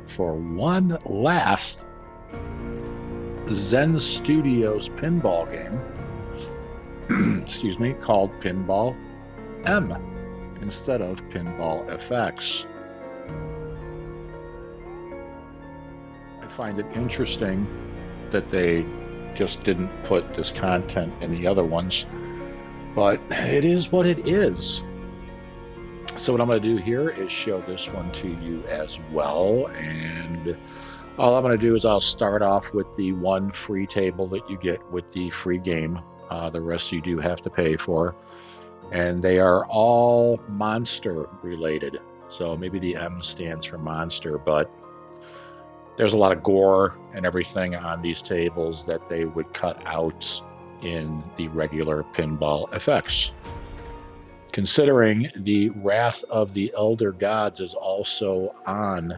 For one last Zen Studios pinball game, excuse me, called Pinball M instead of Pinball FX. I find it interesting that they just didn't put this content in the other ones, but it is what it is. So what I'm going to do here is show this one to you as well, and all I'm going to do is I'll start off with the one free table that you get with the free game. The rest you do have to pay for, and they are all monster related. So maybe the M stands for monster, but there's a lot of gore and everything on these tables that they would cut out in the regular Pinball FX. Considering the Wrath of the Elder Gods is also on,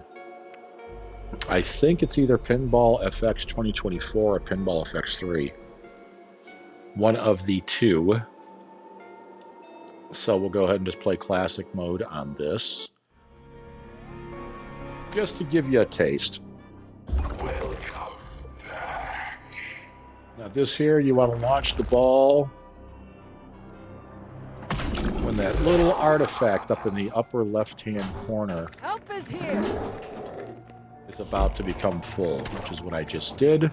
I think it's either Pinball FX 2024 or Pinball FX 3. One of the two. So we'll go ahead and just play classic mode on this, just to give you a taste. Welcome back. Now this here, you want to launch the ball when that little artifact up in the upper left-hand corner is about to become full, which is what I just did.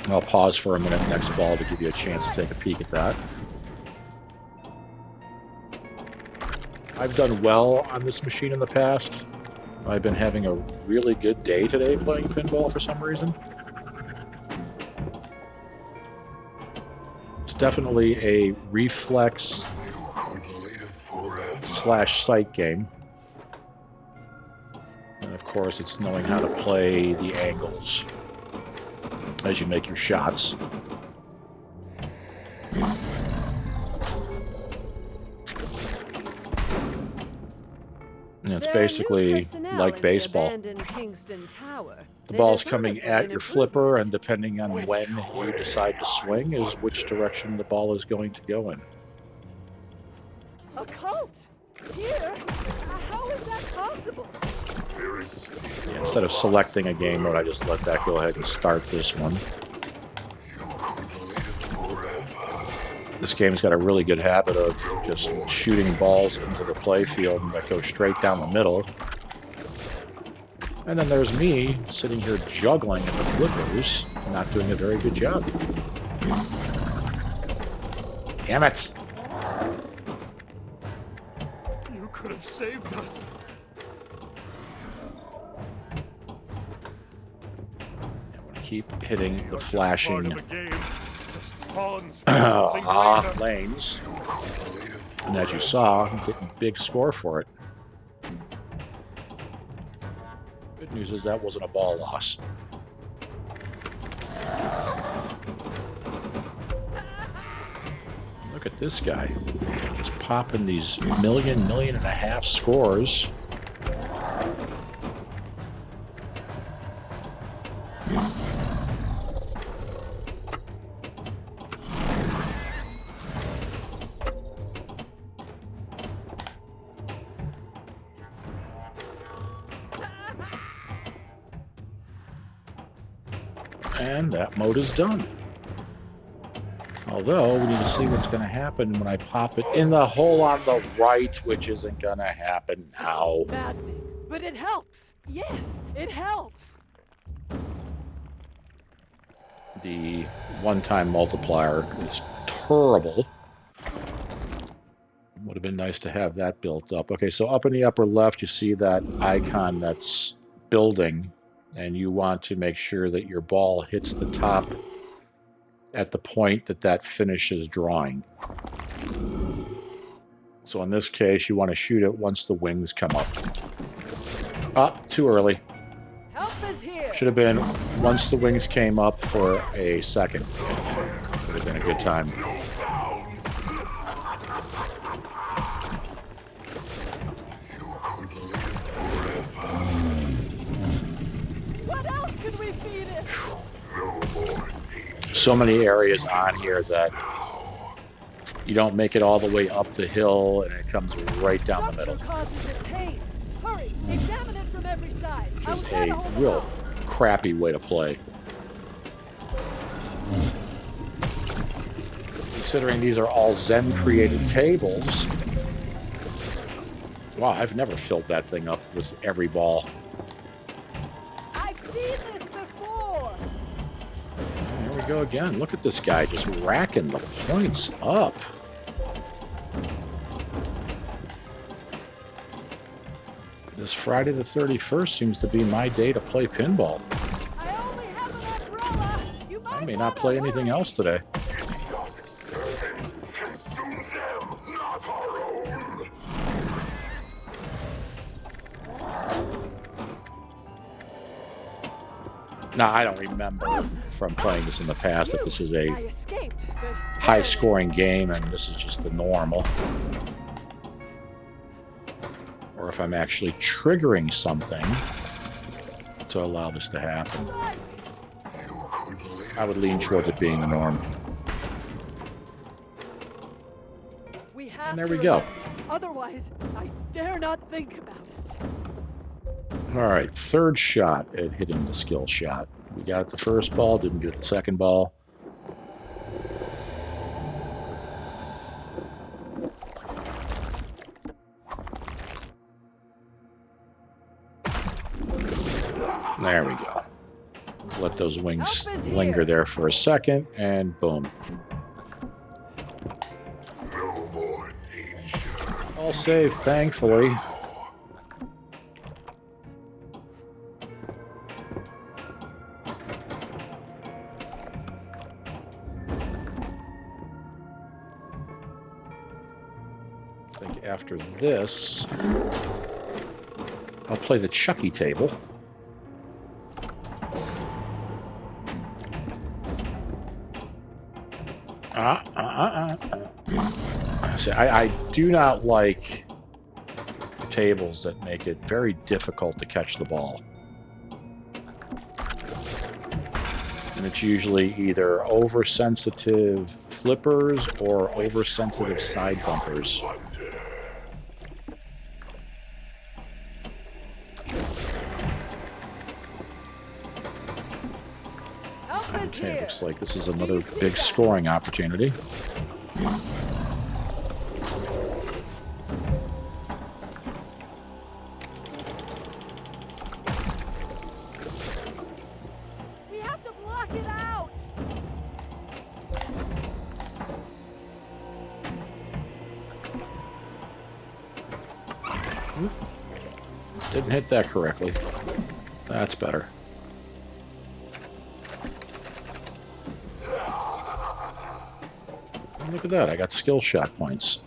I'll pause for a minute next ball to give you a chance to take a peek at that. I've done well on this machine in the past. I've been having a really good day today playing pinball for some reason. It's definitely a reflex / sight game. And of course, it's knowing how to play the angles as you make your shots. And it's basically like baseball. The ball's coming at your flipper, and depending on when you decide to swing is which direction the ball is going to go in. A cult? Here? How is that possible? Yeah, instead of selecting a game mode, I just let that go ahead and start this one. This game's got a really good habit of just shooting balls into the play field that go straight down the middle. And then there's me sitting here juggling at the flippers, not doing a very good job. Damn it! You could have saved us. I'm going to keep hitting the flashing lanes. And as you saw, I'm getting a big score for it. Good news is that wasn't a ball loss. Look at this guy. Just popping these million and a half scores. And that mode is done. Although, we need to see what's going to happen when I pop it in the hole on the right, which isn't going to happen now. Maddening, but it helps. Yes, it helps. The one-time multiplier is terrible. Would have been nice to have that built up. Okay, so up in the upper left, you see that icon that's building, and you want to make sure that your ball hits the top at the point that that finishes drawing. So in this case, you want to shoot it once the wings come up. Ah, too early. Help is here. Should have been once the wings came up for a second. Would have been a good time. What else could we feed it? So many areas on here that you don't make it all the way up the hill and it comes right down the middle. Causes it pain. Hurry. every side. I will Which is try to a hold them real off. crappy way to play. Considering these are all Zen-created tables. Wow, I've never filled that thing up with every ball. I've seen this before. Here we go again. Look at this guy just racking the points up. This Friday the 31st seems to be my day to play pinball. I only have an umbrella. You might I may wanna not play anything hurry. else today. Idiotic servant! Consume them, not our own! Now, I don't remember from playing this in the past if this is a I escaped, but high-scoring game and this is just the normal. Or if I'm actually triggering something to allow this to happen. You could live I would lean towards it being the norm. we have And there to we go. remember. Otherwise, I dare not think about it. All right, third shot at hitting the skill shot. We got it the first ball, didn't get the second ball. There we go. Let those wings linger there for a second, and boom. no more danger. All saved, thankfully. I think after this, I'll play the Chuckie table. See, I do not like tables that make it very difficult to catch the ball. And it's usually either oversensitive flippers or oversensitive side bumpers. Help is Okay, here. looks like this is another big scoring opportunity. We have to block it out. Didn't hit that correctly. That's better. And look at that, I got skill shot points.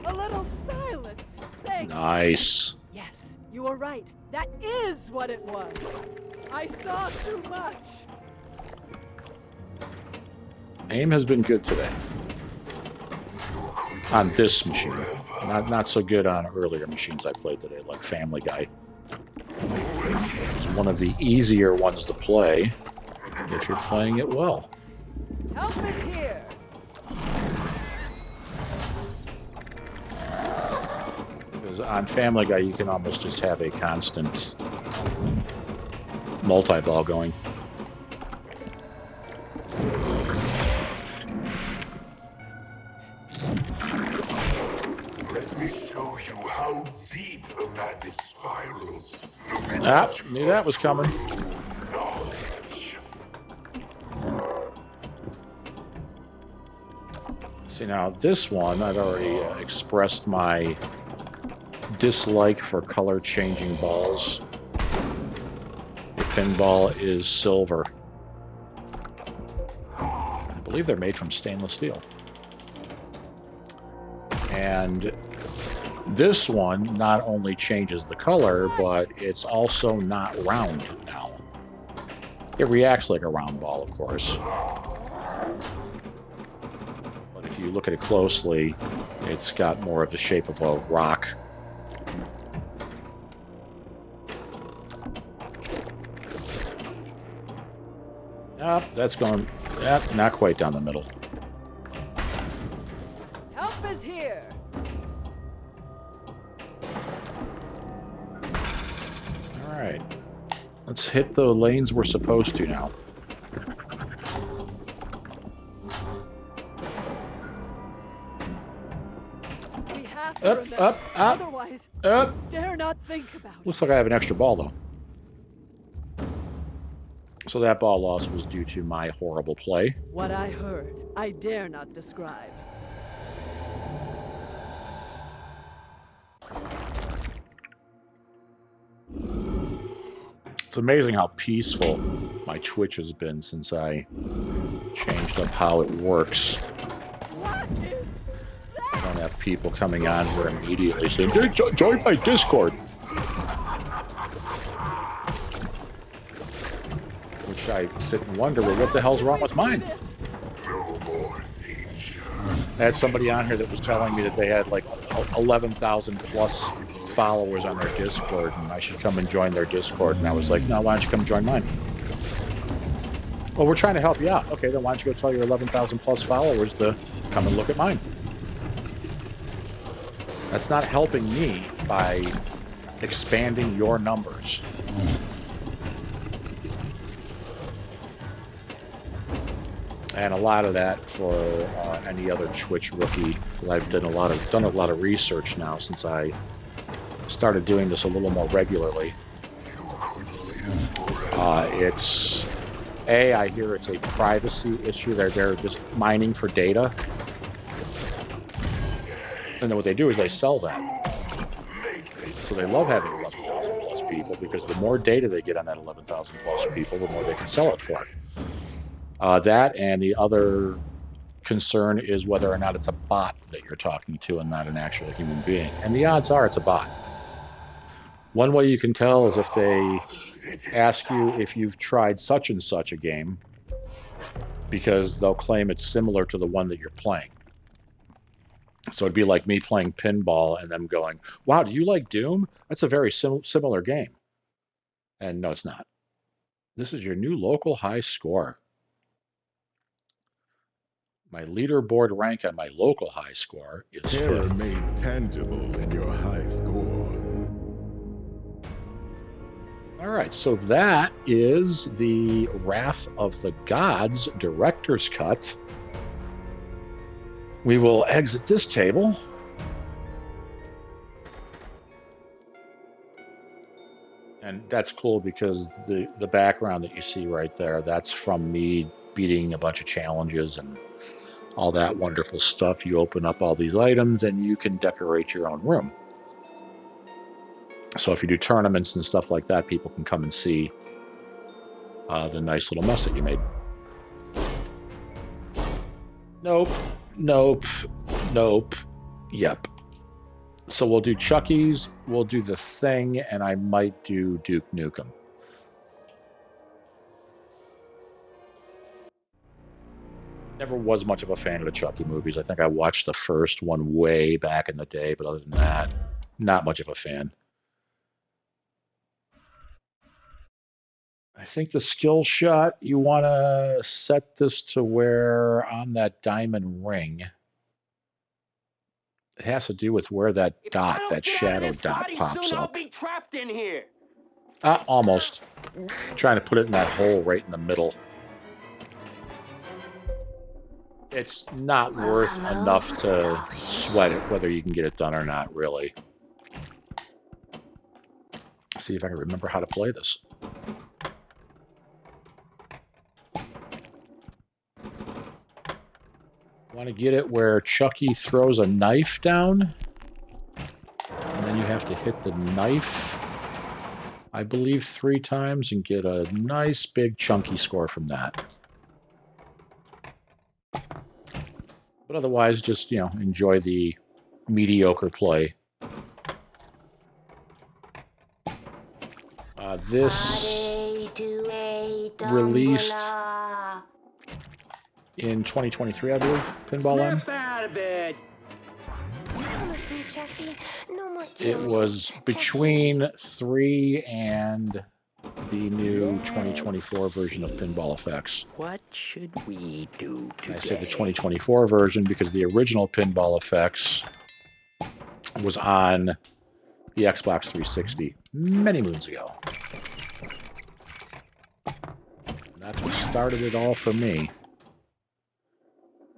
A little silence. Thank you. Nice. Yes, you are right. That is what it was. I saw too much. Aim has been good today. On this machine. Not so good on earlier machines I played today, like Family Guy. It's one of the easier ones to play if you're playing it well. Help is here. Because on Family Guy, you can almost just have a constant multi-ball going. Let me show you how deep the madness spirals. Ah, knew that was coming. Knowledge. See, now this one, I've already expressed my dislike for color-changing balls. The pinball is silver. I believe they're made from stainless steel. And this one not only changes the color, but it's also not round now. It reacts like a round ball, of course. But if you look at it closely, it's got more of the shape of a rock. That's going, not quite down the middle. Help is here. Let's hit the lanes we're supposed to now. We have to remember. Up. Otherwise, dare not think about it. Looks like I have an extra ball, though. So that ball loss was due to my horrible play. What I heard, I dare not describe. It's amazing how peaceful my Twitch has been since I changed up how it works. What is I don't have people coming on here immediately saying, "Dude, join my Discord." Which I sit and wonder, well, what the hell's wrong with mine? I had somebody on here that was telling me that they had like 11,000 plus followers on their Discord, and I should come and join their Discord. And I was like, no, why don't you come join mine? Well, we're trying to help you out. Okay, then why don't you go tell your 11,000 plus followers to come and look at mine? That's not helping me by expanding your numbers. And a lot of that for any other Twitch rookie. I've done a lot of research now since I started doing this a little more regularly. It's I hear it's a privacy issue. They're just mining for data, and then what they do is they sell that. So they love having 11,000 plus people because the more data they get on that 11,000 plus people, the more they can sell it for. That and the other concern is whether or not it's a bot that you're talking to and not an actual human being. And the odds are it's a bot. One way you can tell is if they ask you if you've tried such and such a game, because they'll claim it's similar to the one that you're playing. So it'd be like me playing Pinball and them going, wow, do you like Doom? That's a very similar game. And no, it's not. This is your new local high score. My leaderboard rank on my local high score is 5th. Made tangible in your high score. All right, so that is the Wrath of the Gods director's cut. We will exit this table. And that's cool because the background that you see right there, that's from me beating a bunch of challenges and all that wonderful stuff. You open up all these items and you can decorate your own room. So if you do tournaments and stuff like that, people can come and see the nice little mess that you made. Nope. Yep. So we'll do Chucky's, we'll do The Thing, and I might do Duke Nukem. Never was much of a fan of the Chucky movies. I think I watched the first one way back in the day, but other than that, not much of a fan. I think the skill shot, you want to set this to where on that diamond ring, it has to do with where that dot, that shadow dot pops up. I'll be trapped in here. Almost. Trying to put it in that hole right in the middle. It's not worth enough to sweat it, whether you can get it done or not, really. See if I can remember how to play this. Want to get it where Chucky throws a knife down, and then you have to hit the knife, I believe, 3 times and get a nice big chunky score from that. But otherwise, just, you know, enjoy the mediocre play. This released in 2023, I believe, Pinball M. Snap out of it. It was between 3 and the new 2024 version of Pinball Effects. What should we do today? I say the 2024 version because the original Pinball Effects was on the Xbox 360 many moons ago. That's what started it all for me.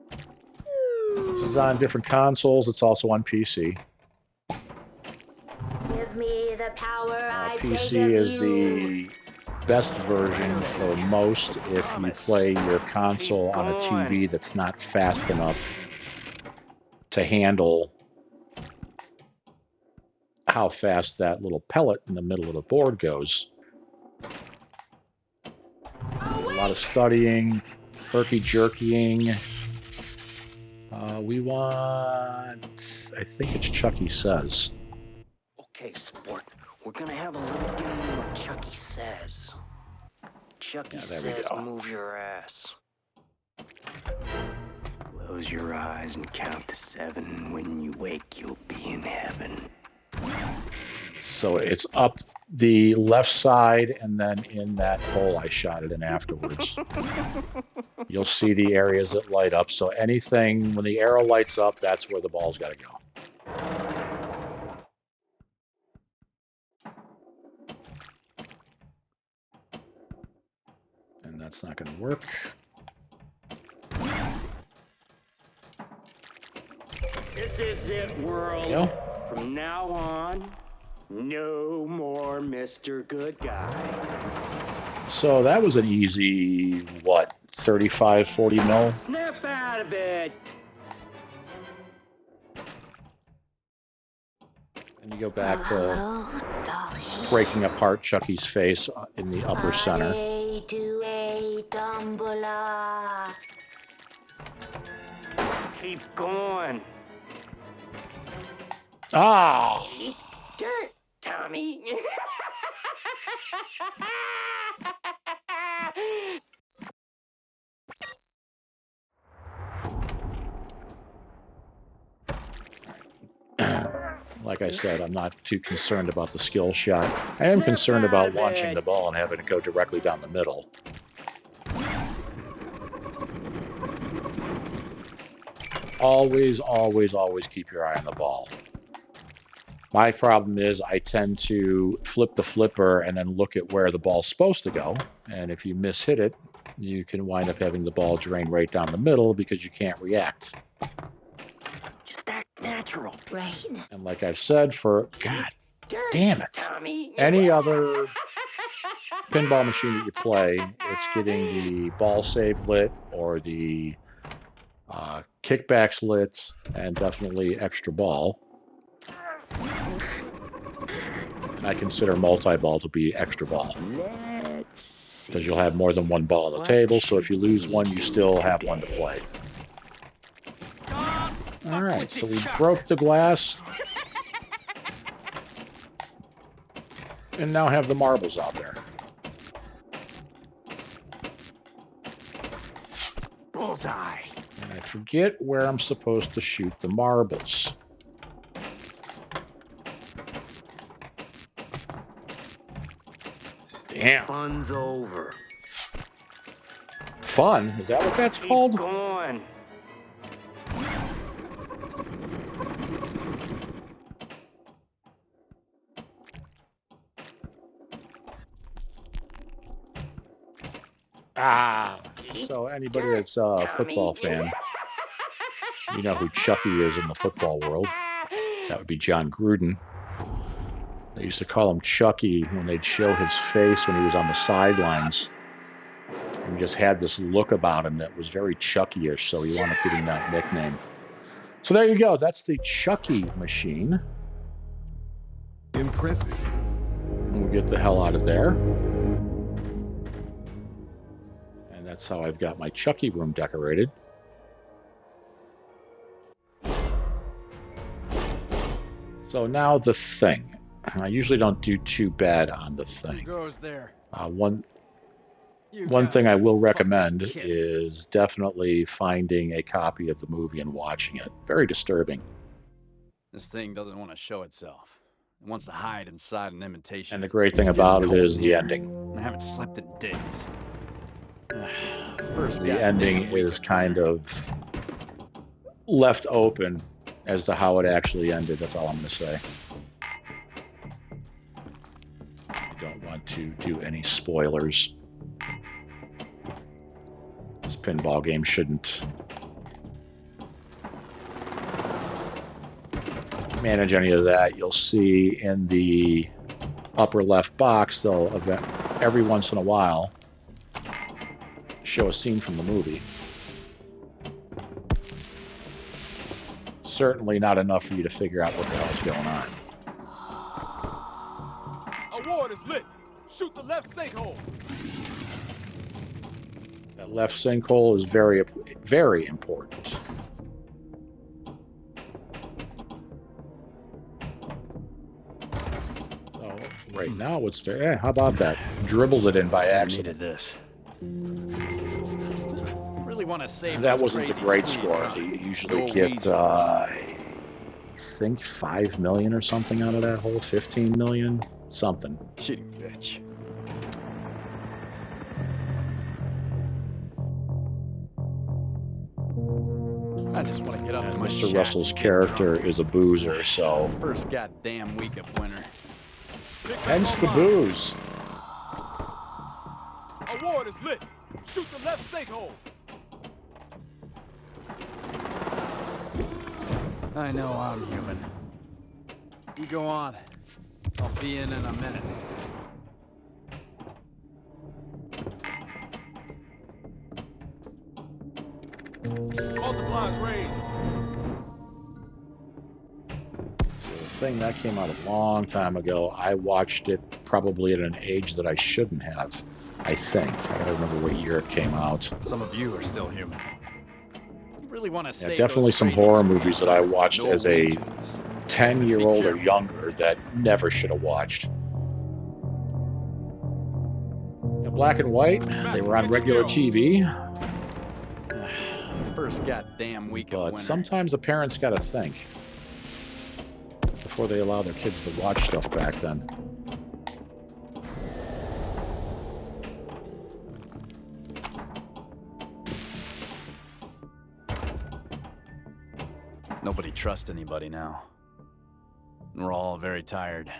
This is on different consoles. It's also on PC. Give me the power I PC is the best version for most if you play your console on a TV that's not fast enough to handle how fast that little pellet in the middle of the board goes. A lot of studying, herky-jerkying. We want... I think it's Chuckie Says. Okay, sport. We're gonna have a little game of Chuckie Says. Chuckie says, move your ass. Close your eyes and count to 7. When you wake, you'll be in heaven. So it's up the left side, and then in that hole I shot it in afterwards. You'll see the areas that light up. So anything, when the arrow lights up, that's where the ball's got to go. And that's not going to work. This is it, world. From now on, no more Mr. Good Guy. So that was an easy, what, 35, 40 mil? Snap out of it! And you go back to breaking apart Chuckie's face in the upper center. Keep going. Ah! Dirt, Tommy. Like I said, I'm not too concerned about the skill shot. I am concerned about launching the ball and having it go directly down the middle. Always, always, always keep your eye on the ball. My problem is I tend to flip the flipper and then look at where the ball's supposed to go. And if you mishit it, you can wind up having the ball drain right down the middle because you can't react. Just act natural. Right. And like I've said for, God damn it, Tommy. any other pinball machine that you play, it's getting the ball save lit or the kickbacks lit, and definitely extra ball. And I consider multi-ball to be extra ball. Because you'll have more than one ball on the table, so if you lose one, you still have one to play. Alright, so we broke the glass. And now have the marbles out there. Bullseye. And I forget where I'm supposed to shoot the marbles. Damn. Fun's over. Fun? Is that what that's called? Keep going. Ah, so anybody that's a football fan, you know who Chuckie is in the football world. That would be John Gruden. They used to call him Chuckie when they'd show his face when he was on the sidelines. He just had this look about him that was very Chuckie-ish, so he wound up getting that nickname. So there you go. That's the Chuckie machine. Impressive. And we'll get the hell out of there. And that's how I've got my Chuckie room decorated. So now the thing. I usually don't do too bad on the thing. Goes there. One thing I will recommend is definitely finding a copy of the movie and watching it. Very disturbing. This thing doesn't want to show itself. It wants to hide inside an imitation. And the great thing about it is the ending. I haven't slept in days. First, The ending is kind of left open as to how it actually ended. That's all I'm going to say. I don't want to do any spoilers. This pinball game shouldn't manage any of that. You'll see in the upper left box, they'll every once in a while show a scene from the movie. Certainly not enough for you to figure out what the hell is going on. Award is lit. Shoot the left sinkhole. That left sinkhole is very, very important. So right now, it's very. How about that? Dribbles it in by accident. I needed this. Really want to save. That wasn't a great speed, score. huh? You usually get, I think, 5 million or something out of that hole. 15 million, something. Shitty bitch. I just want to get up And to my Mr. shack. Russell's character is a boozer, so First goddamn week of winter. hence the booze. Award is lit. Shoot the left sinkhole. I know I'm human. You go on. I'll be in a minute. Multiplies range. The thing that came out a long time ago. I watched it probably at an age that I shouldn't have. I think. I gotta remember what year it came out. Some of you are still human. You really want to Yeah, save definitely those some crazy horror sports. movies that I watched No as a regions. 10-year-old or younger that never should have watched. Yeah, black and white. They were on regular TV. First goddamn week of But winter. sometimes the parents got to think before they allow their kids to watch stuff back then. Nobody trusts anybody now. And we're all very tired.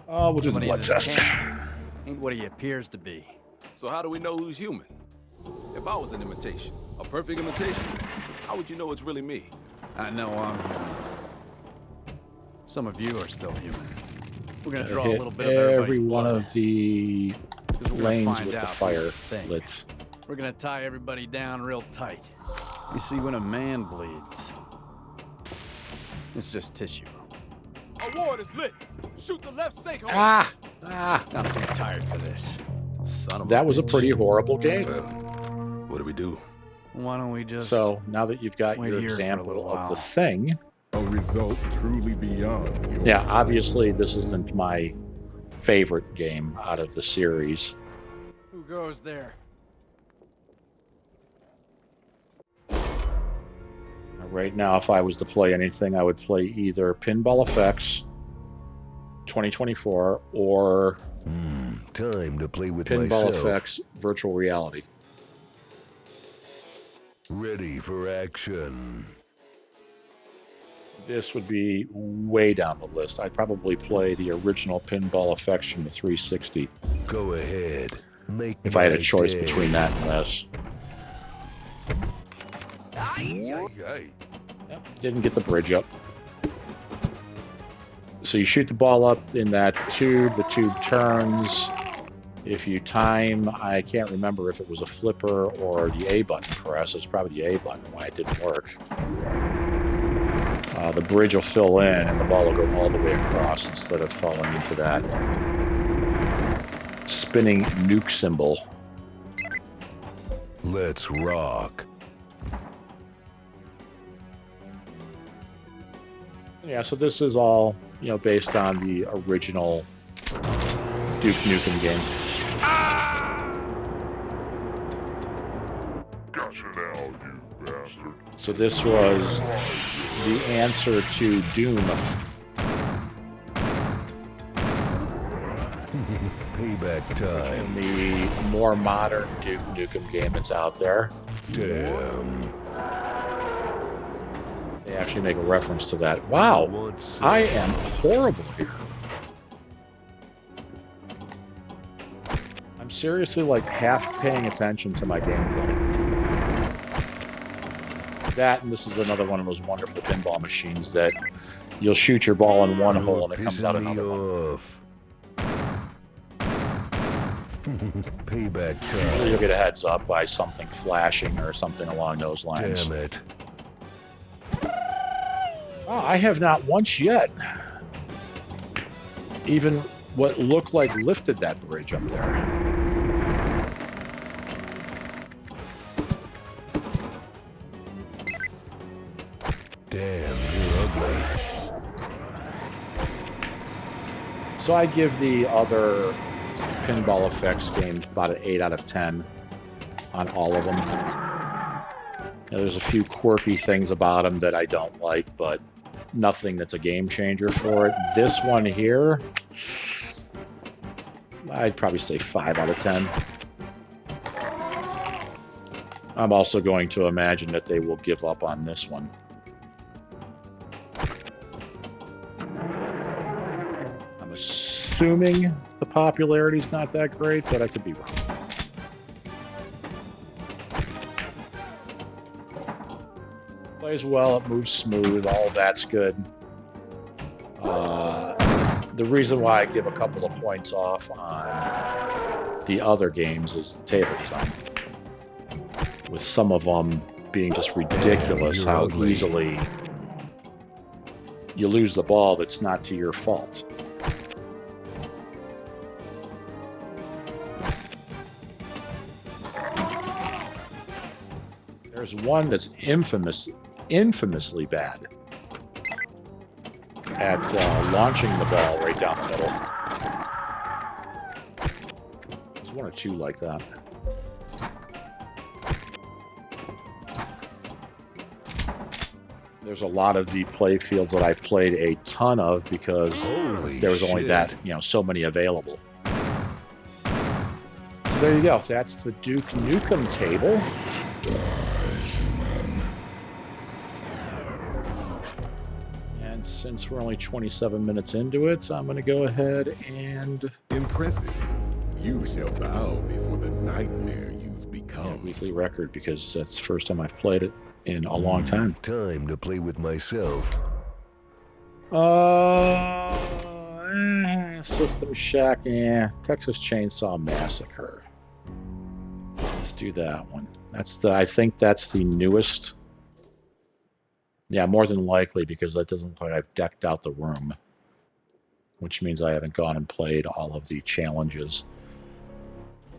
Oh, we'll do the Somebody blood in this test. camp ain't what he appears to be. So how do we know who's human? If I was an imitation, a perfect imitation, how would you know it's really me? I know I'm human. Some of you are still human. We're gonna draw a Hit little bit of every everybody's one blood. of the 'Cause we're gonna lanes find with the out fire who's the thing. lit. We're gonna tie everybody down real tight. You see, when a man bleeds, it's just tissue. Award is lit. Shoot the left sinkhole. Ah! I'm too tired for this. Son of That was a pretty horrible game. Well, what do we do? Why don't we just... So now that you've got wait your here for a example little of the while. thing, A result truly beyond your yeah, obviously this isn't my favorite game out of the series. Who goes there? Right now, if I was to play anything, I would play either Pinball Effects 2024 or Time to play with Pinball myself. Effects Virtual Reality. Ready for action. This would be way down the list. I'd probably play the original Pinball Effects from the 360 Go ahead. Make if I had a my choice day. between that and this. Yep, didn't get the bridge up. So you shoot the ball up in that tube, the tube turns. If you time, I can't remember if it was a flipper or the A button press. It's probably the A button, why it didn't work. The bridge will fill in and the ball will go all the way across instead of falling into that spinning nuke symbol. Let's rock. Yeah, so this is all, you know, based on the original Duke Nukem game. Gotcha now, you bastard. So this was the answer to Doom. Payback time. In the more modern Duke Nukem game that's out there, Damn. they actually make a reference to that. Wow, I am horrible here. seriously like half paying attention to my gameplay. That, and this is another one of those wonderful pinball machines that you'll shoot your ball in one hole and it comes out another one. Payback time. Usually you'll get a heads up by something flashing or something along those lines. Damn it. Oh, I have not once yet even what looked like lifted that bridge up there. Damn, you're ugly. So I give the other Pinball Effects games about an 8 out of 10 on all of them. Now, there's a few quirky things about them that I don't like, but nothing that's a game changer for it. This one here, I'd probably say 5 out of 10. I'm also going to imagine that they will give up on this one. I'm assuming the popularity's not that great, but I could be wrong. Plays well, it moves smooth, all that's good. The reason why I give a couple of points off on the other games is the table design. With some of them being just ridiculous, how ugly. easily you lose the ball that's not to your fault. There's one that's infamously bad at launching the ball right down the middle. There's one or two like that. There's a lot of the play fields that I played a ton of because there was only that, so many available. So there you go. That's the Duke Nukem table. And since we're only 27 minutes into it, I'm going to go ahead and... Impressive. You shall bow before the nightmare you've become. Weekly record, because that's the first time I've played it in a long time. Time to play with myself. System Shock, Texas Chainsaw Massacre. Let's do that one. I think that's the newest. Yeah, more than likely, because that doesn't look like I've decked out the room. Which means I haven't gone and played all of the challenges.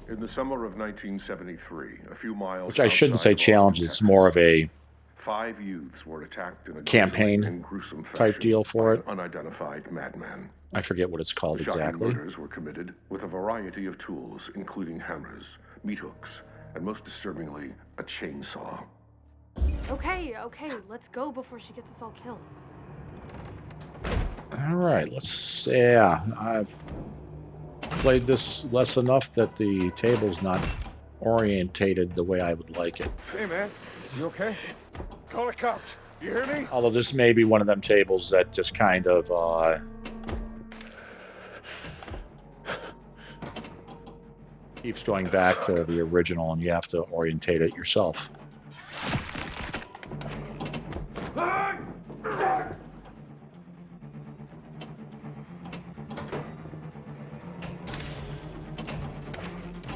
In the summer of 1973, a few miles Which I shouldn't say challenges, it's more of a 5 youths were attacked in a campaign and gruesome type deal for it. Unidentified madman. I forget what it's called Shocking exactly. murders were committed with a variety of tools, including hammers, meat hooks, and most disturbingly, a chainsaw. Okay, let's go before she gets us all killed. All right, I've played this less enough that the table's not orientated the way I would like it. Hey, man, you okay? Call the cops. You hear me? Although this may be one of them tables that just kind of keeps going back to the original, and you have to orientate it yourself.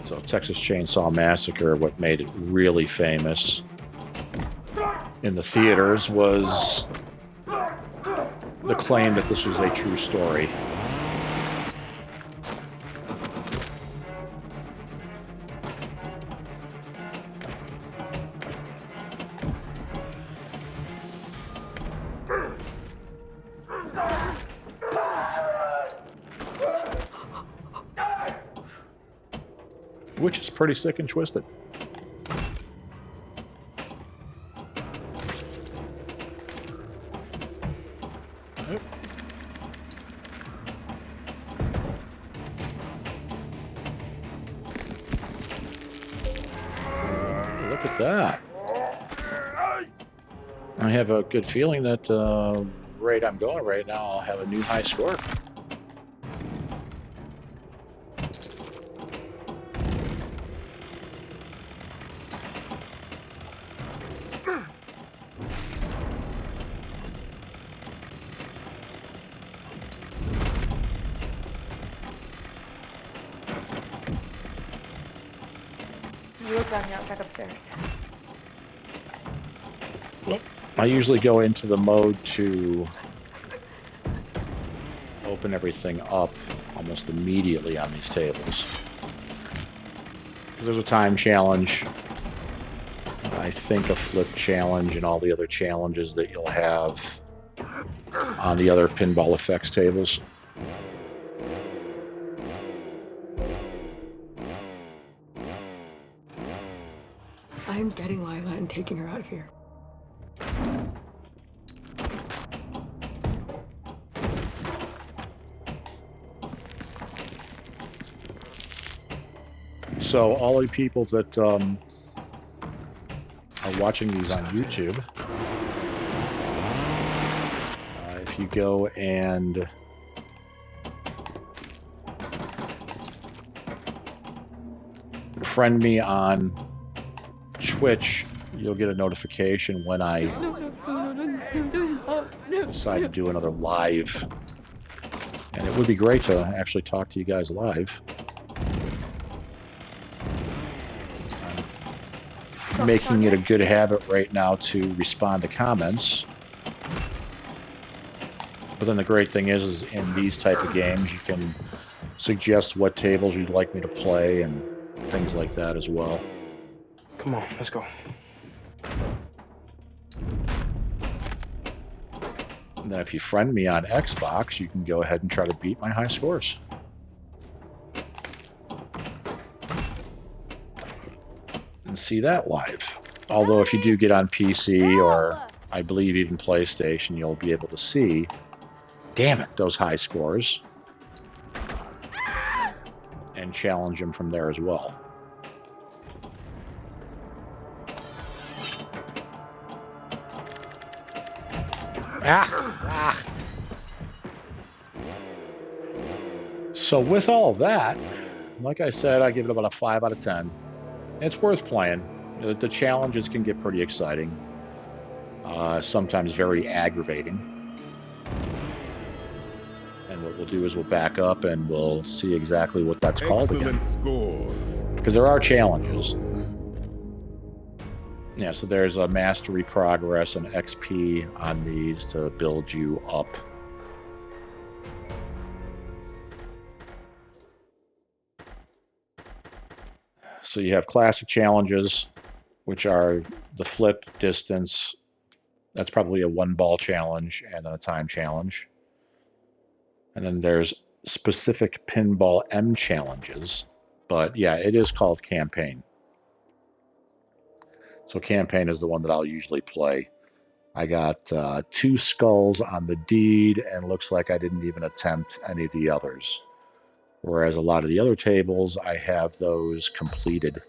So Texas Chainsaw Massacre, what made it really famous in the theaters was the claim that this was a true story. Which is pretty sick and twisted. Look at that. I have a good feeling that rate I'm going right now, I'll have a new high score. You look down here, I'll check upstairs. Well, I usually go into the mode to open everything up almost immediately on these tables. Because there's a time challenge, I think a flip challenge, and all the other challenges that you'll have on the other pinball effects tables. I'm getting Lila and taking her out of here. So all the people that are watching these on YouTube, if you go and friend me on Twitch, you'll get a notification when I decide to do another live. And it would be great to actually talk to you guys live. I'm making it a good habit right now to respond to comments. But then the great thing is in these type of games, you can suggest what tables you'd like me to play and things like that as well. Come on, let's go. And then if you friend me on Xbox, you can go ahead and try to beat my high scores. And see that live. Although if you do get on PC or I believe even PlayStation, you'll be able to see, damn it, those high scores. And challenge them from there as well. So with all of that, like I said, I give it about a 5 out of 10. It's worth playing. The challenges can get pretty exciting. Sometimes very aggravating. And what we'll do is we'll back up and we'll see exactly what that's called again. Score. Because there are challenges. Yeah, so there's a mastery progress and XP on these to build you up. So you have classic challenges, which are the flip distance. That's probably a 1-ball challenge and then a time challenge. And then there's specific pinball M challenges. But yeah, it is called campaign. So campaign is the one that I'll usually play. I got 2 skulls on the deed, and looks like I didn't even attempt any of the others. Whereas a lot of the other tables, I have those completed.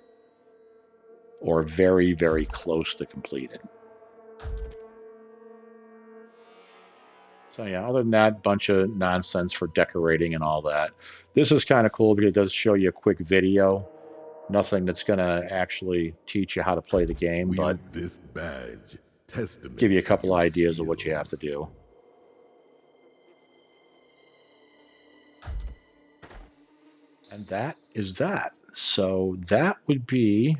Or very, very close to completed. So yeah, other than that, bunch of nonsense for decorating and all that. This is kind of cool because it does show you a quick video. Nothing that's going to actually teach you how to play the game, but this badge, give you a couple ideas of what you have to do. And that is that. So that would be,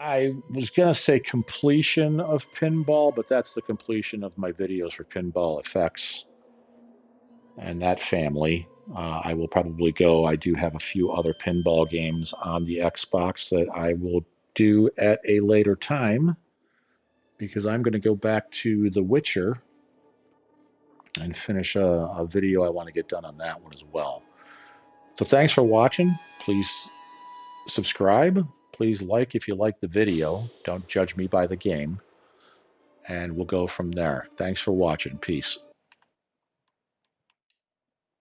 I was going to say completion of Pinball, but that's the completion of my videos for Pinball Effects and that family. I will probably go, I do have a few other pinball games on the Xbox that I will do at a later time, because I'm going to go back to The Witcher and finish a video I want to get done on that one as well. So thanks for watching. Please subscribe. Please like if you like the video. Don't judge me by the game. And we'll go from there. Thanks for watching. Peace.